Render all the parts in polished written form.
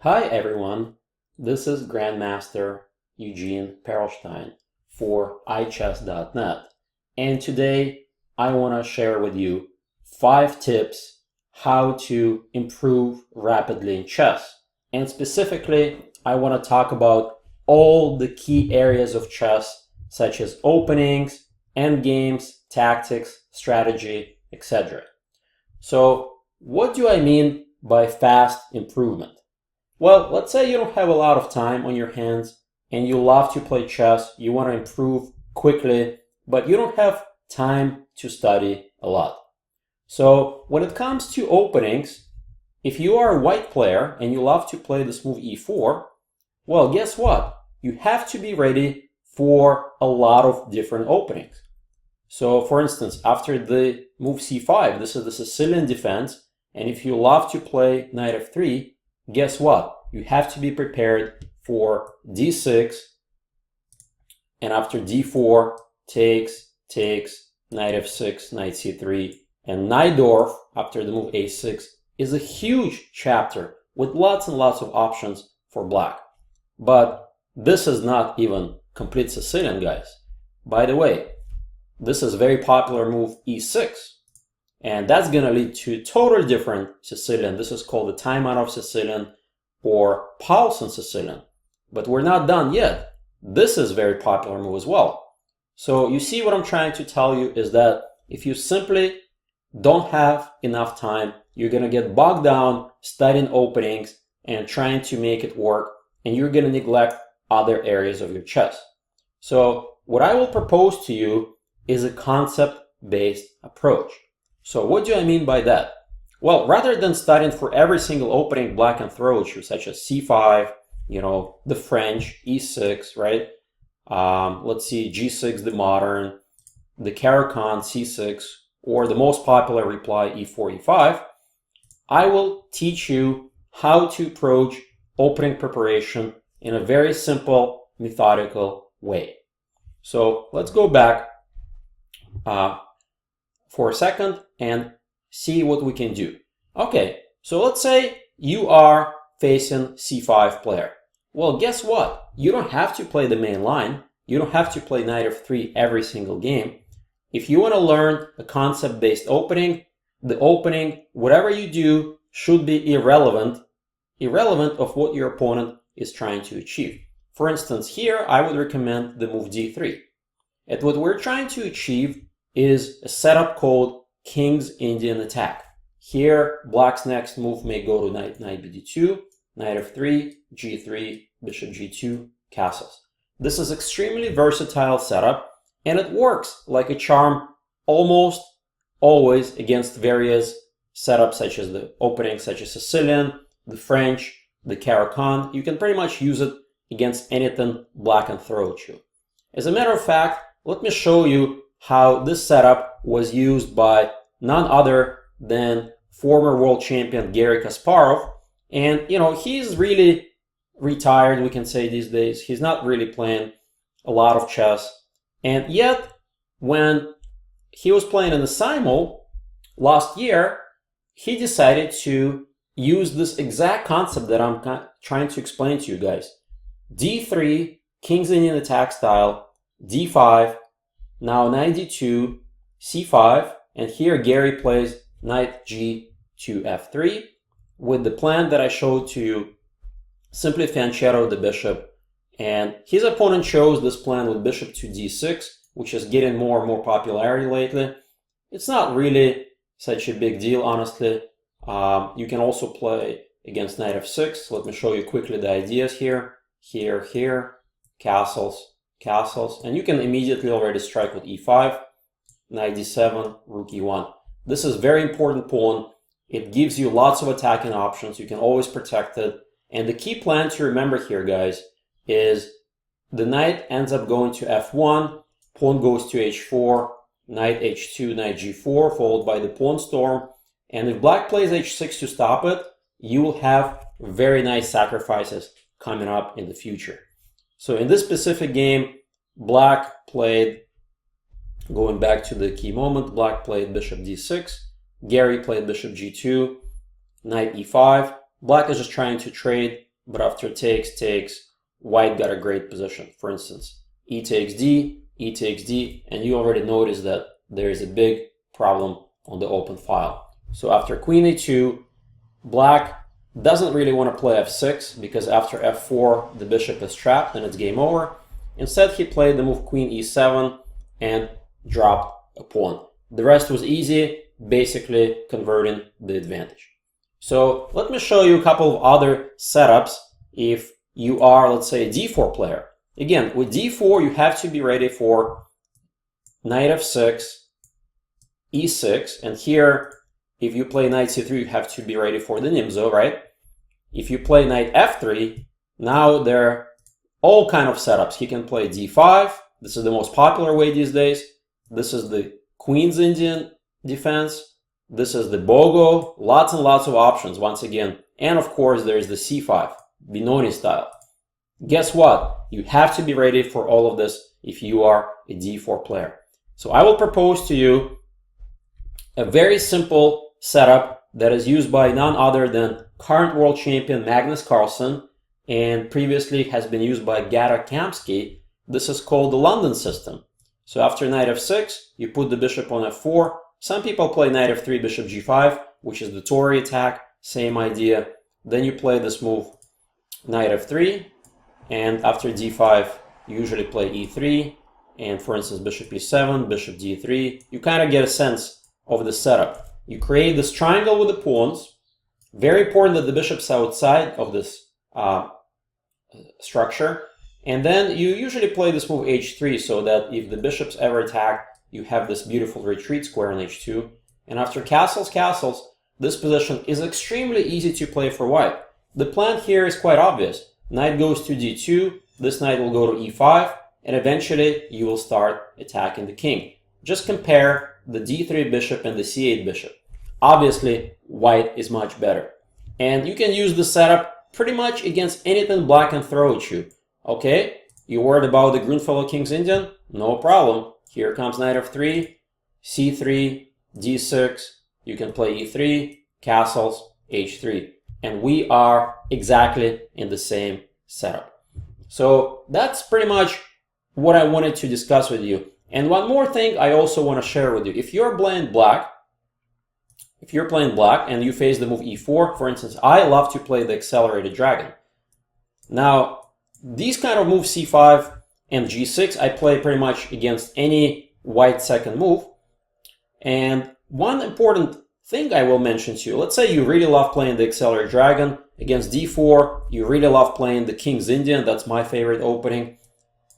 Hi everyone, this is Grandmaster Eugene Perelshteyn for iChess.net, and today I want to share with you 5 tips how to improve rapidly in chess. And specifically, I want to talk about all the key areas of chess such as openings, endgames, tactics, strategy, etc. So what do I mean by fast improvement? Well, let's say you don't have a lot of time on your hands and you love to play chess, you want to improve quickly, but you don't have time to study a lot. So when it comes to openings, if you are a white player and you love to play this move e4, well, guess what? You have to be ready for a lot of different openings. So for instance, after the move c5, this is the Sicilian defense, and if you love to play knight f3, guess what? You have to be prepared for d6, and after d4, takes, knight f6, knight c3, and Najdorf, after the move a6, is a huge chapter with lots and lots of options for black. But this is not even complete Sicilian, guys. By the way, this is a very popular move e6, and that's going to lead to totally different Sicilian. This is called the timeout of Sicilian or Paulsen Sicilian. But we're not done yet. This is a very popular move as well. So you see what I'm trying to tell you is that if you simply don't have enough time, you're going to get bogged down studying openings and trying to make it work, and you're going to neglect other areas of your chess. So what I will propose to you is a concept-based approach. So what do I mean by that? Well, rather than studying for every single opening black can throw at you, such as c5, the French, e6, right? Let's see, g6, the modern, the Caro-Kann, c6, or the most popular reply, e4, e5, I will teach you how to approach opening preparation in a very simple, methodical way. So let's go back for a second and see what we can do. Okay, so let's say you are facing c5 player. Well, guess what? You don't have to play the main line. You don't have to play knight f3 every single game. If you want to learn a concept-based opening, the opening, whatever you do, should be irrelevant of what your opponent is trying to achieve. For instance, here I would recommend the move d3. And what we're trying to achieve is a setup called King's Indian attack. Here, black's next move may go to knight bd2, knight f3, g3, bishop g2, castles. This is extremely versatile setup, and it works like a charm almost always against various setups such as the opening, such as Sicilian, the French, the Caro-Kann. You can pretty much use it against anything black can throw at you. As a matter of fact, let me show you how this setup was used by none other than former world champion Garry Kasparov. And, he's really retired, we can say these days. He's not really playing a lot of chess. And yet, when he was playing in the Simul last year, he decided to use this exact concept that I'm trying to explain to you guys. d3, King's Indian attack style, d5, now knight d2, c5, and here Garry plays knight g to f3 with the plan that I showed to you, simply fianchetto the bishop. And his opponent chose this plan with bishop to d6, which is getting more and more popularity lately. It's not really such a big deal, honestly. You can also play against knight f6. Let me show you quickly the ideas here. Here, castles, and you can immediately already strike with e5, knight d7, rook e1. This is very important pawn. It gives you lots of attacking options. You can always protect it. And the key plan to remember here, guys, is the knight ends up going to f1, pawn goes to h4, knight h2, knight g4, followed by the pawn storm. And if black plays h6 to stop it, you will have very nice sacrifices coming up in the future. So in this specific game, black played, going back to the key moment, black played bishop d6, Garry played bishop g2, knight e5. Black is just trying to trade but after takes, white got a great position. For instance, e takes d, and you already noticed that there is a big problem on the open file. So after queen a2, black doesn't really want to play f6 because after f4 the bishop is trapped and it's game over. Instead he played the move queen e7 and dropped a pawn. The rest was easy, basically converting the advantage. So let me show you a couple of other setups if you are, let's say, a d4 player. Again, with d4 you have to be ready for knight f6, e6, and here if you play knight c3 you have to be ready for the nimzo, right? If you play knight f3, now there are all kind of setups. He can play d5, this is the most popular way these days. This is the Queen's Indian defense. This is the Bogo. Lots and lots of options once again. And of course there's the c5, Benoni style. Guess what? You have to be ready for all of this if you are a d4 player. So I will propose to you a very simple setup that is used by none other than current world champion Magnus Carlsen and previously has been used by Gata Kamsky. This is called the London system. So after knight f6, you put the bishop on f4. Some people play knight f3, bishop g5, which is the Tory attack, same idea. Then you play this move knight f3, and after d5, you usually play e3, and for instance, bishop e7, bishop d3. You kind of get a sense of the setup. You create this triangle with the pawns. Very important that the bishop's outside of this structure. And then you usually play this move h3 so that if the bishop's ever attacked, you have this beautiful retreat square on h2. And after castles, this position is extremely easy to play for white. The plan here is quite obvious. Knight goes to d2, this knight will go to e5, and eventually you will start attacking the king. Just compare the d3 bishop and the c8 bishop. Obviously, white is much better. And you can use this setup pretty much against anything black can throw at you. Okay, you worried about the Grunfellow King's Indian? No problem. Here comes knight f3, c3, d6. You can play e3, castles, h3. And we are exactly in the same setup. So that's pretty much what I wanted to discuss with you. And one more thing I also want to share with you. If you're playing black and you face the move e4, for instance, I love to play the accelerated dragon. Now, these kind of moves c5 and g6, I play pretty much against any white second move. And one important thing I will mention to you, let's say you really love playing the accelerated dragon against d4, you really love playing the King's Indian, that's my favorite opening.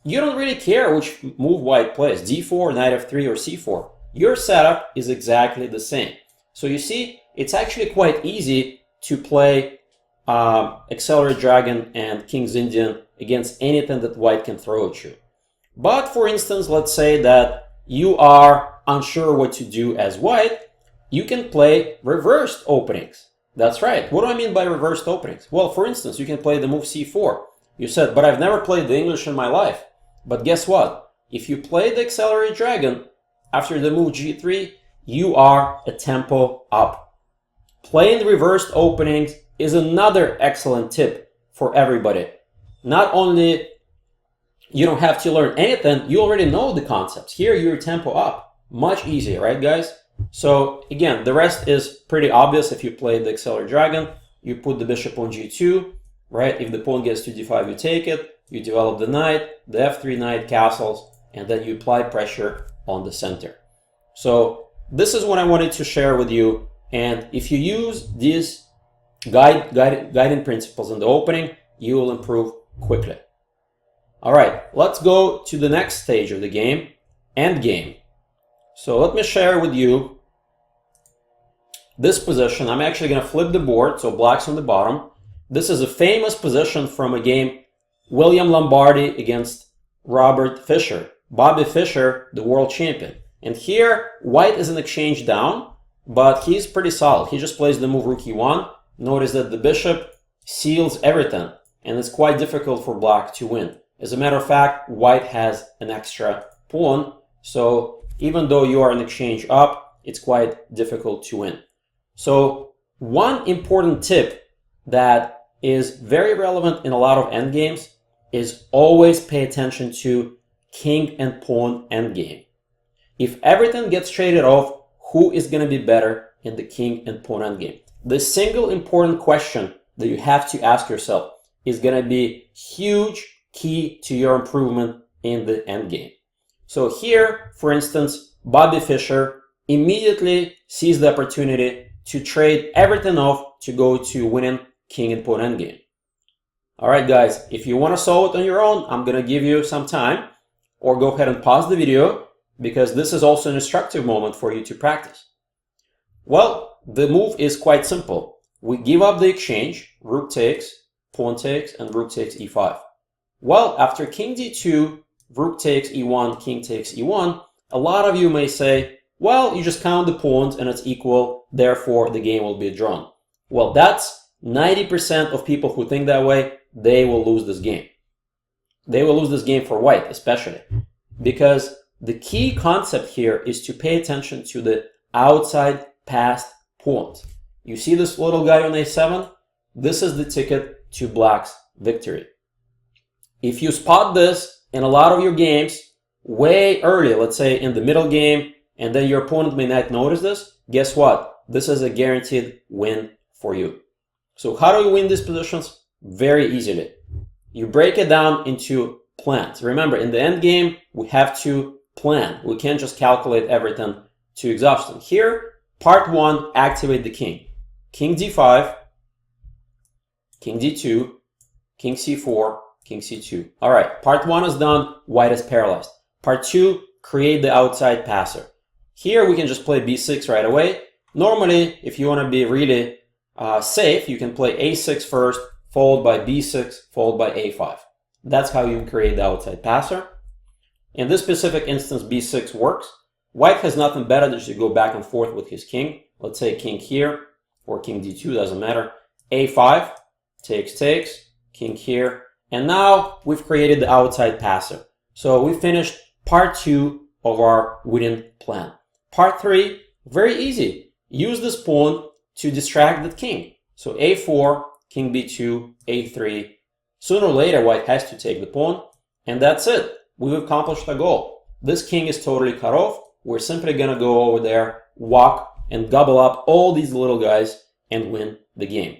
You don't really care which move white plays, d4, knight f3, or c4. Your setup is exactly the same. So you see, it's actually quite easy to play accelerated dragon and King's Indian against anything that white can throw at you. But for instance, let's say that you are unsure what to do as white, you can play reversed openings. That's right. What do I mean by reversed openings? Well, for instance, you can play the move c4. You said, but I've never played the English in my life. But guess what? If you play the accelerated dragon after the move g3, you are a tempo up. Playing reversed openings is another excellent tip for everybody. Not only you don't have to learn anything, you already know the concepts. Here you're tempo up. Much easier, right guys? So again, the rest is pretty obvious. If you play the accelerated dragon, you put the bishop on g2, right? If the pawn gets to d5, you take it, you develop the knight, the f3 knight, castles, and then you apply pressure on the center. So this is what I wanted to share with you. And if you use these guiding principles in the opening, you will improve quickly. All right, let's go to the next stage of the game, endgame. So let me share with you this position. I'm actually going to flip the board, so black's on the bottom. This is a famous position from a game, William Lombardi against Robert Fischer. Bobby Fischer, the world champion. And here, white is an exchange down, but he's pretty solid. He just plays the move rook e1. Notice that the bishop seals everything, and it's quite difficult for black to win. As a matter of fact, white has an extra pawn, so even though you are an exchange up, it's quite difficult to win. So one important tip that is very relevant in a lot of endgames is always pay attention to king and pawn endgame. If everything gets traded off, who is going to be better in the king and pawn endgame? The single important question that you have to ask yourself is going to be huge key to your improvement in the endgame. So here, for instance, Bobby Fischer immediately sees the opportunity to trade everything off to go to winning king and pawn endgame. All right, guys, if you want to solve it on your own, I'm going to give you some time, or go ahead and pause the video, because this is also an instructive moment for you to practice. Well, the move is quite simple. We give up the exchange, rook takes, pawn takes, and rook takes e5. Well, after king d2, rook takes e1, king takes e1, a lot of you may say, well, you just count the pawns and it's equal, therefore the game will be drawn. Well, that's 90% of people who think that way. They will lose this game. They will lose this game for white, especially, because the key concept here is to pay attention to the outside passed pawns. You see this little guy on a7? This is the ticket to black's victory. If you spot this in a lot of your games way early, let's say in the middle game, and then your opponent may not notice this, guess what? This is a guaranteed win for you. So how do you win these positions? Very easily. You break it down into plans. Remember, in the end game, we have to plan. We can't just calculate everything to exhaustion. Here, part 1, activate the king. King d5, king d2, king c4, king c2. All right, part 1 is done. White is paralyzed. Part 2, create the outside passer. Here, we can just play b6 right away. Normally, if you want to be really safe, you can play a6 first, followed by b6, followed by a5. That's how you create the outside passer. In this specific instance, b6 works. White has nothing better than to go back and forth with his king. Let's say king here, or king d2, doesn't matter. a5, takes, king here. And now we've created the outside passer. So we finished part 2 of our winning plan. Part 3, very easy. Use this pawn to distract the king. So a4, king b2, a3. Sooner or later, white has to take the pawn. And that's it. We've accomplished the goal. This king is totally cut off. We're simply going to go over there, walk, and gobble up all these little guys and win the game.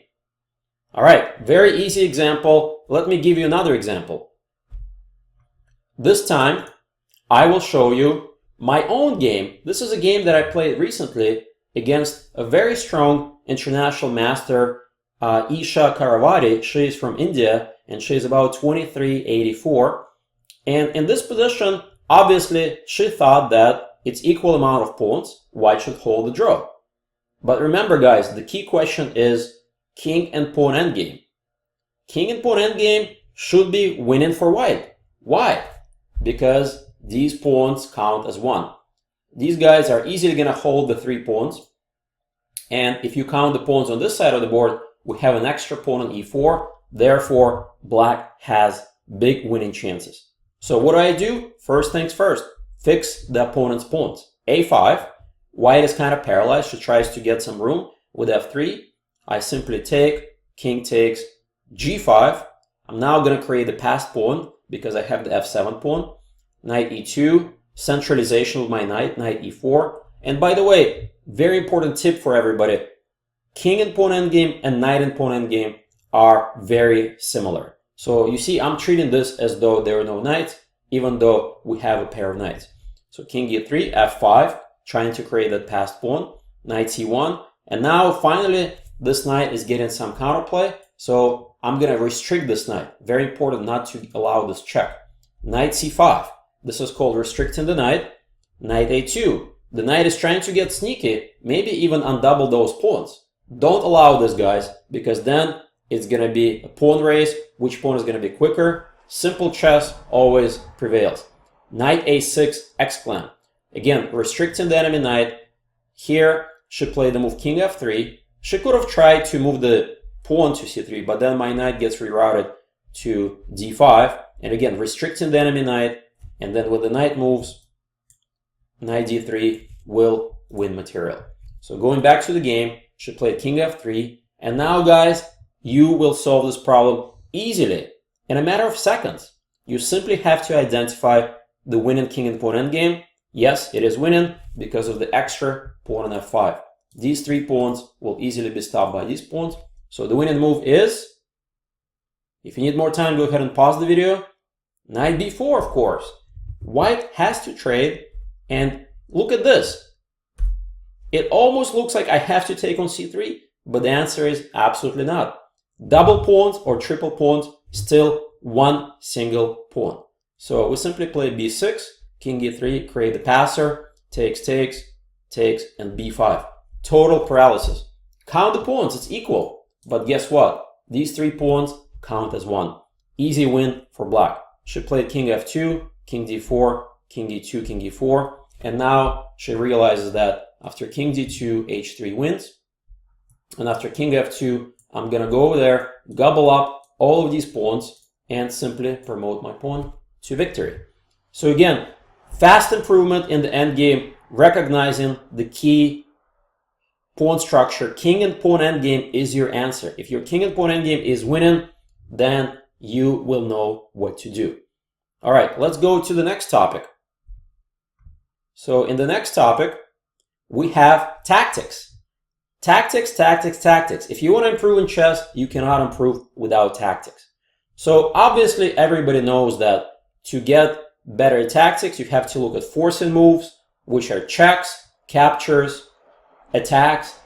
All right, very easy example. Let me give you another example. This time, I will show you my own game. This is a game that I played recently against a very strong international master, Isha Karavati. She is from India, and she is about 2384. And in this position, obviously, she thought that it's equal amount of pawns. White should hold the draw. But remember, guys, the key question is king and pawn endgame. King and pawn endgame should be winning for white. Why? Because these pawns count as one. These guys are easily going to hold the 3 pawns. And if you count the pawns on this side of the board, we have an extra pawn on e4. Therefore, black has big winning chances. So what do? First things first, fix the opponent's pawns. a5, white is kind of paralyzed. She tries to get some room with f3. I simply take, king takes, g5. I'm now going to create the passed pawn because I have the f7 pawn. Knight e2, centralization with my knight, knight e4. And by the way, very important tip for everybody. King and pawn endgame and knight and pawn endgame are very similar. So you see, I'm treating this as though there are no knights, even though we have a pair of knights. So king e3, f5, trying to create that passed pawn, knight c1. And now finally, this knight is getting some counterplay. So I'm going to restrict this knight. Very important not to allow this check. Knight c5. This is called restricting the knight. Knight a2. The knight is trying to get sneaky, maybe even undouble those pawns. Don't allow this, guys, because then it's going to be a pawn race. Which pawn is going to be quicker? Simple chess always prevails. Knight a6, X-plan. Again, restricting the enemy knight. Here, she played the move king f3. She could have tried to move the pawn to c3, but then my knight gets rerouted to d5. And again, restricting the enemy knight. And then when the knight moves, knight d3 will win material. So going back to the game, she played king f3. And now, guys, you will solve this problem easily in a matter of seconds. You simply have to identify the winning king and pawn endgame. Yes, it is winning because of the extra pawn on f5. These 3 pawns will easily be stopped by these pawns. So the winning move is, if you need more time, go ahead and pause the video. Knight b4, of course. White has to trade, and look at this. It almost looks like I have to take on c3, but the answer is absolutely not. Double pawns or triple pawns, still one single pawn. So we simply play b6, king e3, create the passer, takes, and b5. Total paralysis. Count the pawns, it's equal. But guess what? These 3 pawns count as 1. Easy win for black. She played king f2, king d4, king e2, king e4, and now she realizes that after king d2, h3 wins, and after king f2, I'm gonna go over there, gobble up all of these pawns, and simply promote my pawn to victory. So again, fast improvement in the endgame, recognizing the key pawn structure. King and pawn endgame is your answer. If your king and pawn endgame is winning, then you will know what to do. All right, let's go to the next topic. So in the next topic, we have tactics. Tactics. If you want to improve in chess, you cannot improve without tactics. So obviously everybody knows that to get better tactics, you have to look at forcing moves, which are checks, captures, attacks,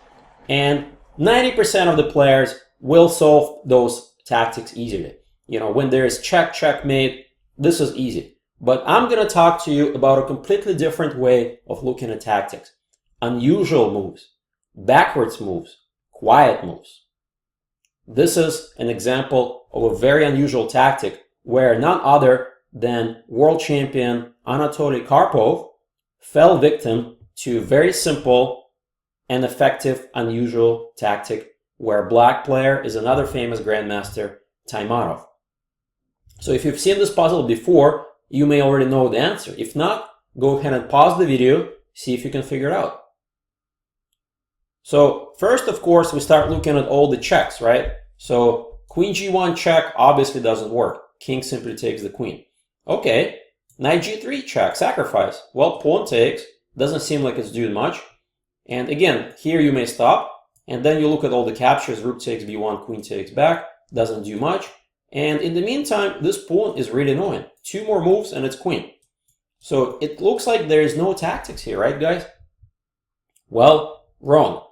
and 90% of the players will solve those tactics easily. You know, when there is check, checkmate, this is easy. But I'm going to talk to you about a completely different way of looking at tactics. Unusual moves, backwards moves, quiet moves. This is an example of a very unusual tactic where none other than world champion Anatoly Karpov fell victim to a very simple and effective unusual tactic where black player is another famous grandmaster, Taimarov. So if you've seen this puzzle before, you may already know the answer. If not, go ahead and pause the video, see if you can figure it out. So first, of course, we start looking at all the checks, right? So queen g1 check obviously doesn't work. King simply takes the queen. Okay, knight g3 check, sacrifice. Well, pawn takes, doesn't seem like it's doing much. And again, here you may stop, and then you look at all the captures, rook takes b1, queen takes back, doesn't do much. And in the meantime, this pawn is really annoying. 2 more moves and it's queen. So it looks like there is no tactics here, right, guys? Well, wrong.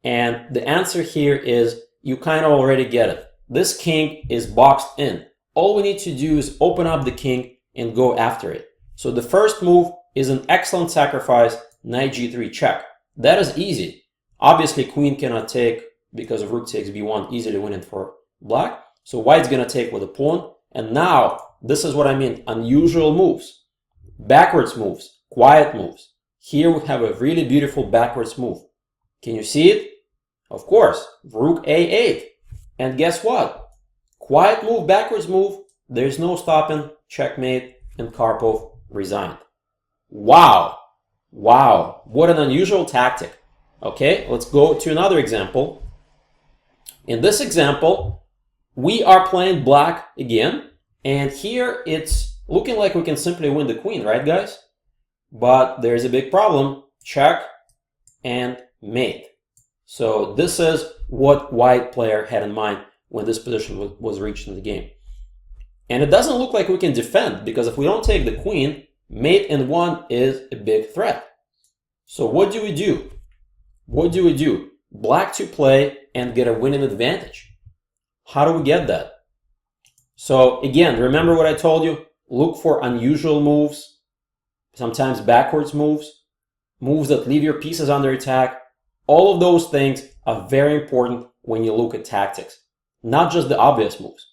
And the answer here is you kind of already get it. This king is boxed in. All we need to do is open up the king and go after it. So the first move is an excellent sacrifice, knight g3 check. That is easy. Obviously, queen cannot take because of rook takes b1, easily winning for black. So white's going to take with a pawn. And now, this is what I mean, unusual moves. Backwards moves, quiet moves. Here we have a really beautiful backwards move. Can you see it? Of course, rook a8. And guess what? Quiet move, backwards move, there's no stopping, checkmate, and Karpov resigned. Wow! Wow, what an unusual tactic. Okay, let's go to another example. In this example, we are playing black again, and here it's looking like we can simply win the queen, right, guys? But there's a big problem, check and mate. So this is what white player had in mind when this position was reached in the game. And it doesn't look like we can defend, because if we don't take the queen, mate in 1 is a big threat. So what do we do? What do we do? Black to play and get a winning advantage. How do we get that? So again, remember what I told you? Look for unusual moves, sometimes backwards moves, moves that leave your pieces under attack. All of those things are very important when you look at tactics, not just the obvious moves.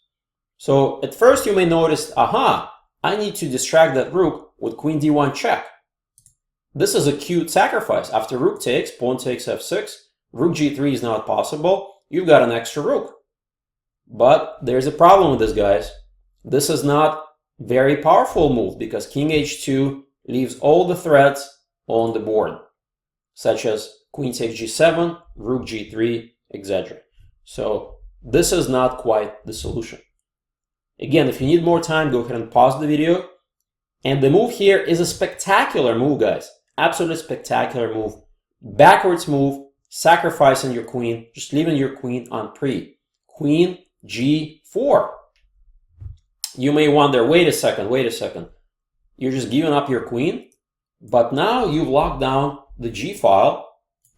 So at first you may notice, aha, I need to distract that rook with queen d1 check. This is a cute sacrifice. After rook takes, pawn takes f6, rook g3 is not possible. You've got an extra rook. But there's a problem with this, guys. This is not a very powerful move because king h2 leaves all the threats on the board, such as queen takes g7, rook g3, etc. So this is not quite the solution. Again, if you need more time, go ahead and pause the video. And the move here is a spectacular move, guys. Absolutely spectacular move. Backwards move, sacrificing your queen, just leaving your queen on pre. Queen G4. You may wonder, wait a second. You're just giving up your queen, but now you've locked down the G file,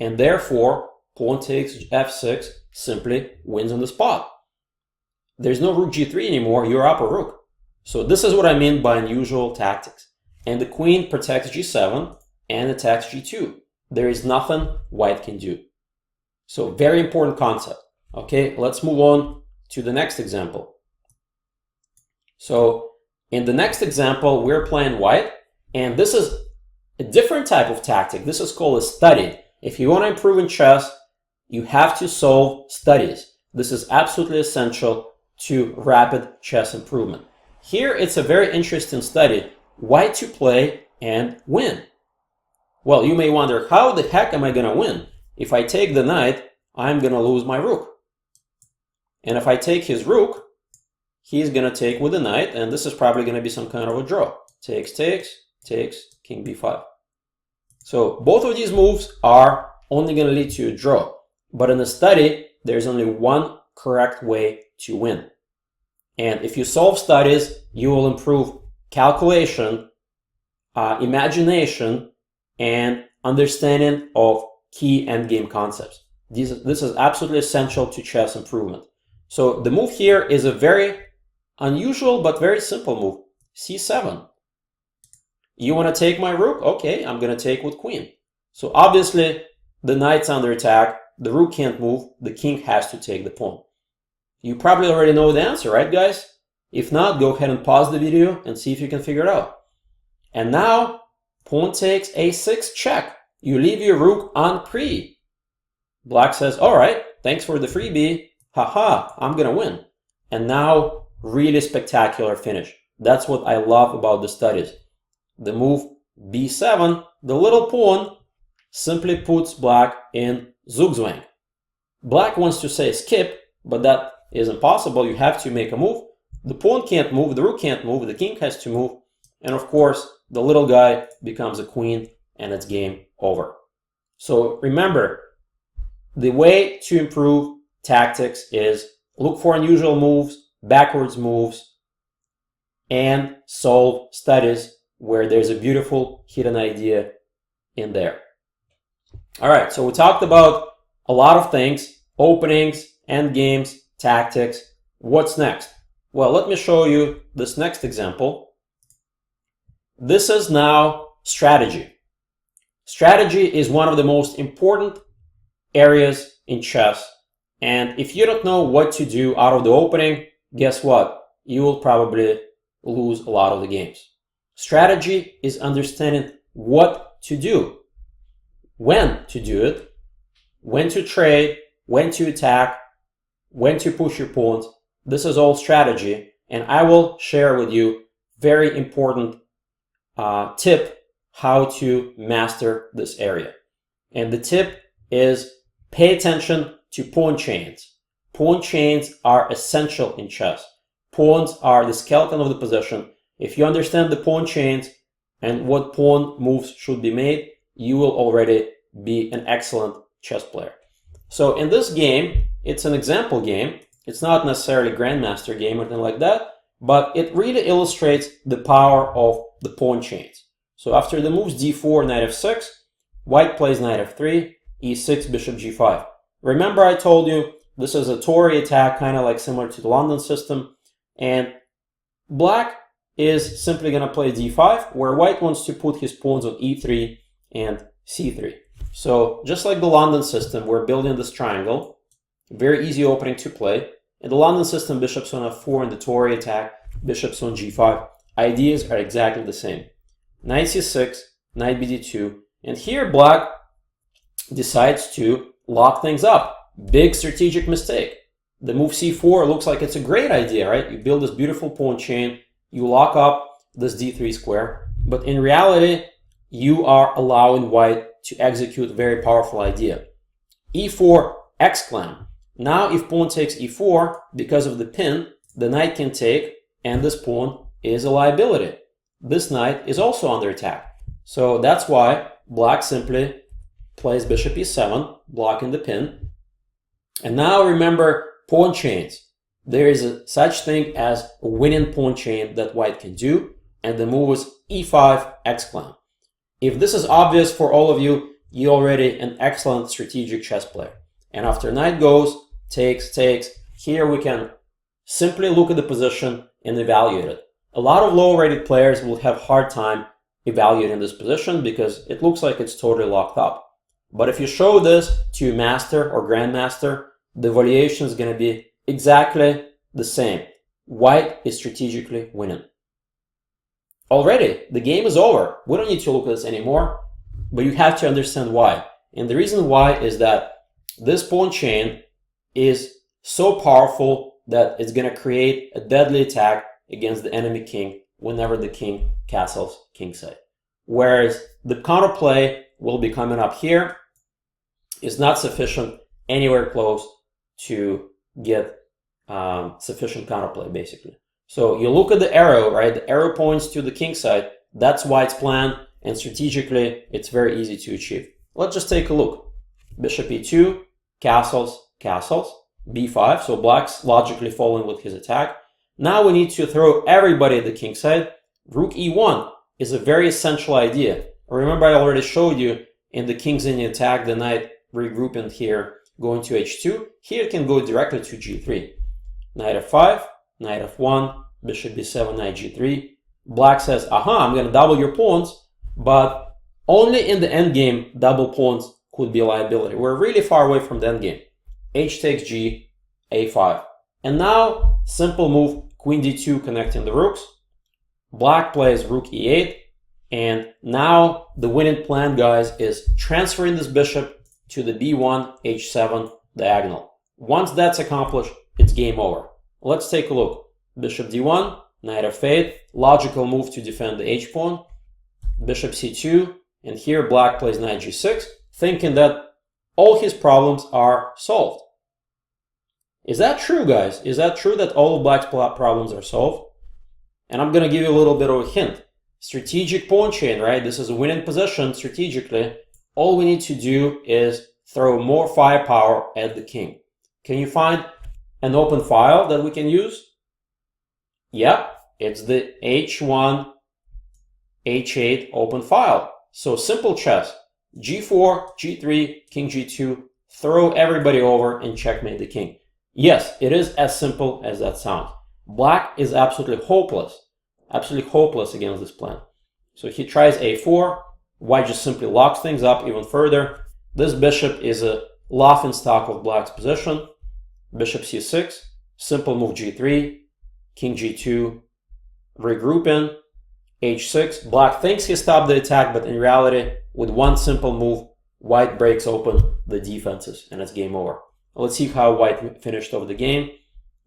and therefore pawn takes F6 simply wins on the spot. There's no rook G3 anymore, you're up a rook. So this is what I mean by unusual tactics. And the queen protects G7 and attacks G2. There is nothing white can do. So very important concept. Okay, let's move on to the next example. So in the next example, we're playing white, and this is a different type of tactic. This is called a study. If you want to improve in chess, you have to solve studies. This is absolutely essential to rapid chess improvement. Here, it's a very interesting study, white to play and win. Well, you may wonder, how the heck am I going to win? If I take the knight, I'm going to lose my rook. And if I take his rook, he's going to take with the knight, and this is probably going to be some kind of a draw. Takes, king b5. So both of these moves are only going to lead to a draw. But in a study, there's only one correct way to win. And if you solve studies, you will improve calculation, imagination, and understanding of key endgame concepts. This is absolutely essential to chess improvement. So the move here is a very unusual but very simple move. C7. You want to take my rook? Okay, I'm going to take with queen. So obviously, the knight's under attack. The rook can't move. The king has to take the pawn. You probably already know the answer, right, guys? If not, go ahead and pause the video and see if you can figure it out. And now, pawn takes a6 check. You leave your rook on pre. Black says, all right, thanks for the freebie. Haha, I'm going to win. And now, really spectacular finish. That's what I love about the studies. The move b7, the little pawn, simply puts black in zugzwang. Black wants to say skip, but that is impossible. You have to make a move. The pawn can't move, the rook can't move, the king has to move. And of course, the little guy becomes a queen and it's game over. So remember, the way to improve tactics is look for unusual moves, backwards moves, and solve studies where there's a beautiful hidden idea in there. All right, so we talked about a lot of things, openings, endgames, tactics. What's next? Well, let me show you this next example. This is now strategy. Strategy is one of the most important areas in chess. And if you don't know what to do out of the opening, guess what? You will probably lose a lot of the games. Strategy is understanding what to do, when to do it, when to trade, when to attack, when to push your pawns. This is all strategy, and I will share with you very important tip how to master this area. And the tip is pay attention to pawn chains. Pawn chains are essential in chess. Pawns are the skeleton of the position. If you understand the pawn chains and what pawn moves should be made, you will already be an excellent chess player. So in this game, it's an example game. It's not necessarily a grandmaster game or anything like that, but it really illustrates the power of the pawn chains. So after the moves d4, knight f6, white plays knight f3, e6, bishop g5. Remember I told you this is a Tory attack, kind of like similar to the London system, and black is simply going to play d5, where white wants to put his pawns on e3 and c3. So just like the London system, we're building this triangle. Very easy opening to play. In the London system, bishops on f4, and the Tory attack, bishops on g5. Ideas are exactly the same. Knight c6, knight bd2, and here black decides to lock things up. Big strategic mistake. The move c4 looks like it's a great idea, right? You build this beautiful pawn chain, you lock up this d3 square, but in reality, you are allowing white to execute a very powerful idea. e4 exclam. Now if pawn takes e4, because of the pin, the knight can take, and this pawn is a liability. This knight is also under attack. So that's why black simply plays bishop e7, blocking the pin. And now remember pawn chains. There is such thing as a winning pawn chain that white can do, and the move is e5 exclamation. If this is obvious for all of you, you're already an excellent strategic chess player. And after knight goes, takes, here we can simply look at the position and evaluate it. A lot of low-rated players will have a hard time evaluating this position because it looks like it's totally locked up. But if you show this to a master or grandmaster, the evaluation is going to be exactly the same. White is strategically winning. Already, the game is over. We don't need to look at this anymore, but you have to understand why. And the reason why is that this pawn chain is so powerful that it's going to create a deadly attack against the enemy king whenever the king castles kingside. Whereas the counterplay will be coming up here is not sufficient anywhere close to get sufficient counterplay, basically. So you look at the arrow, right? The arrow points to the king side. That's White's plan, and strategically, it's very easy to achieve. Let's just take a look. Bishop e2, castles, b5. So Black's logically following with his attack. Now we need to throw everybody at the king side. Rook e1 is a very essential idea. Remember, I already showed you in the king's in the attack, the knight regrouping here, going to h2. Here it can go directly to g3. Knight f5, knight f1, bishop b7, knight g3. Black says, aha, I'm going to double your pawns, but only in the endgame double pawns could be a liability. We're really far away from the endgame. H takes g, a5. And now, simple move, queen d2 connecting the rooks. Black plays rook e8. And now the winning plan, guys, is transferring this bishop to the b1, h7 diagonal. Once that's accomplished, it's game over. Let's take a look. Bishop d1, knight f8, logical move to defend the h-pawn. Bishop c2, and here Black plays knight g6, thinking that all his problems are solved. Is that true, guys? Is that true that all of Black's problems are solved? And I'm going to give you a little bit of a hint. Strategic pawn chain, right? This is a winning position strategically. All we need to do is throw more firepower at the king. Can you find an open file that we can use? Yeah, it's the h1, h8 open file. So simple chess. g4, g3, king g2, throw everybody over and checkmate the king. Yes, it is as simple as that sounds. Black is absolutely hopeless against this plan. So he tries a4, White just simply locks things up even further. This bishop is a laughing stock of Black's position. Bishop c6, simple move g3, king g2, regrouping, h6. Black thinks he stopped the attack, but in reality, with one simple move, White breaks open the defenses and it's game over. Let's see how White finished off the game.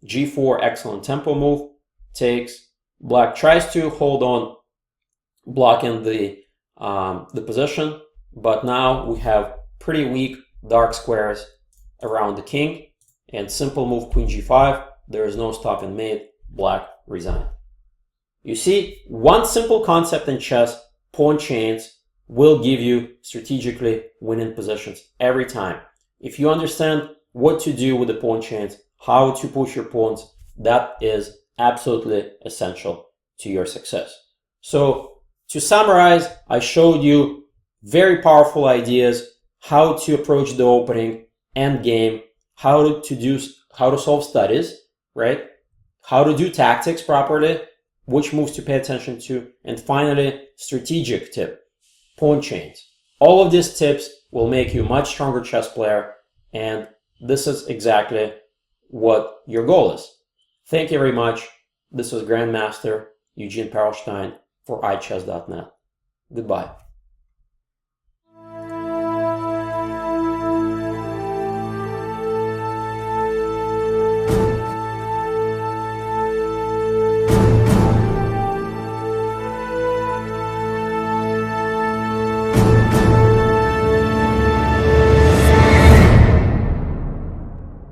g4, excellent tempo move, takes. Black tries to hold on, blocking the position, but now we have pretty weak dark squares around the king. And simple move queen g5, there is no stopping mate, Black resigned. You see, one simple concept in chess, pawn chains, will give you strategically winning positions every time. If you understand what to do with the pawn chains, how to push your pawns, that is absolutely essential to your success. So to summarize, I showed you very powerful ideas, how to approach the opening, endgame, how to solve studies, right? How to do tactics properly, which moves to pay attention to, and finally, strategic tip, pawn chains. All of these tips will make you a much stronger chess player, and this is exactly what your goal is. Thank you very much. This was Grandmaster Eugene Perelshteyn for iChess.net. Goodbye.